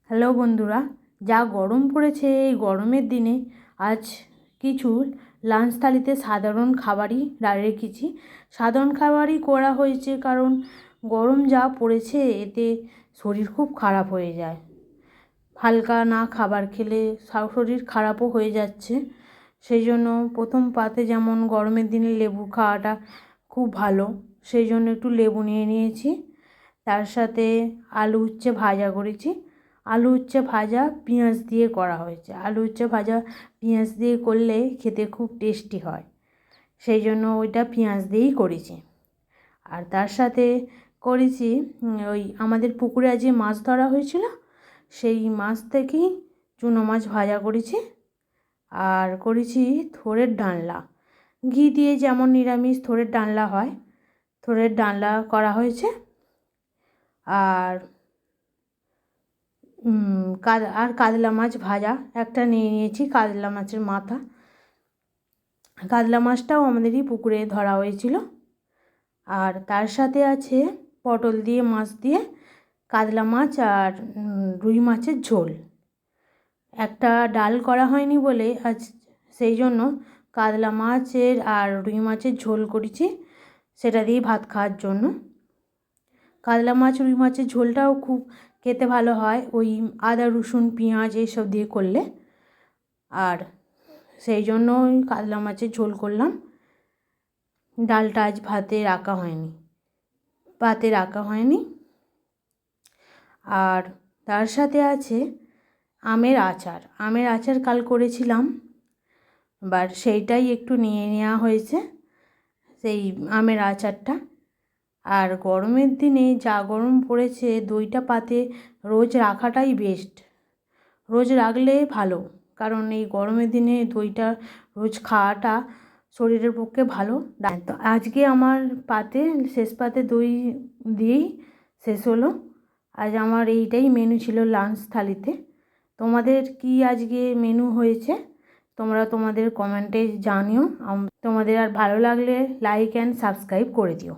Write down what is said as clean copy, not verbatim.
Hello বন্ধুরা, যা গরম পড়েছে এই গরমের দিনে আজ কিছু লাঞ্চ থালিতে সাধারণ খাবারই রেখেছি। সাধারণ খাবারই করা হয়েছে কারণ গরম যা পড়েছে এতে শরীর খুব খারাপ হয়ে যায়। হালকা না খাবার খেলে শরীর খারাপও হয়ে যাচ্ছে। সেই জন্য প্রথম পাতে যেমন গরমের দিনে লেবু খাওয়াটা খুব ভালো, সেই জন্য একটু লেবু নিয়ে নিয়েছি। তার সাথে আলু উচ্ছে ভাজা করেছি। আলু উচ্ছে ভাজা পেঁয়াজ দিয়ে করা হয়েছে। আলু উচ্ছে ভাজা পেঁয়াজ দিয়ে করলে খেতে খুব টেস্টি হয়, সেই জন্য ওইটা পেঁয়াজ দিয়েই করেছি। আর তার সাথে করেছি ওই আমাদের পুকুরে আজকে মাছ ধরা হয়েছিল, সেই মাছ থেকেই চুনো মাছ ভাজা করেছি। আর করেছি থোড়ের ডালনা, ঘি দিয়ে যেমন নিরামিষ থোড়ের ডালনা হয়, থোড়ের ডালনা করা হয়েছে। আর কাতলা মাছ ভাজা একটা নিয়ে নিয়েছি, কাতলা মাছের মাথা। কাতলা মাছটাও আমাদেরই পুকুরে ধরা হয়েছিল। আর তার সাথে আছে পটল দিয়ে মাছ দিয়ে কাতলা মাছ আর রুই মাছের ঝোল। একটা ডাল করা হয়নি বলে আজ সেই জন্য কাতলা মাছের আর রুই মাছের ঝোল করেছি, সেটা দিয়ে ভাত খাওয়ার জন্য। কাতলা মাছ রুই মাছের ঝোলটাও খুব খেতে ভালো হয় ওই আদা রসুন পেঁয়াজ এইসব দিয়ে করলে। আর সেই জন্য ওই কাতলা মাছের ঝোল করলাম। ডালটা আজ ভাতে রাখা হয়নি। আর তার সাথে আছে আমের আচার কাল করেছিলাম, সেইটাই একটু নিয়ে নেওয়া হয়েছে, সেই আমের আচারটা। আর গরমের দিনে যা গরম পড়েছে দইটা পাতে রোজ রাখাটাই বেস্ট, রোজ রাখলে ভালো। কারণ এই গরমের দিনে দইটা রোজ খাওয়াটা শরীরের পক্ষে ভালো। তো আজকে আমার পাতে শেষ পাতে দই দিয়েই শেষ হলো। আজ আমার এইটাই মেনু ছিল লাঞ্চ থালিতে। তোমাদের কি আজকে মেনু হয়েছে তোমরা তোমাদের কমেন্টে জানিও। তোমাদের আর ভালো লাগলে লাইক অ্যান্ড সাবস্ক্রাইব করে দিও।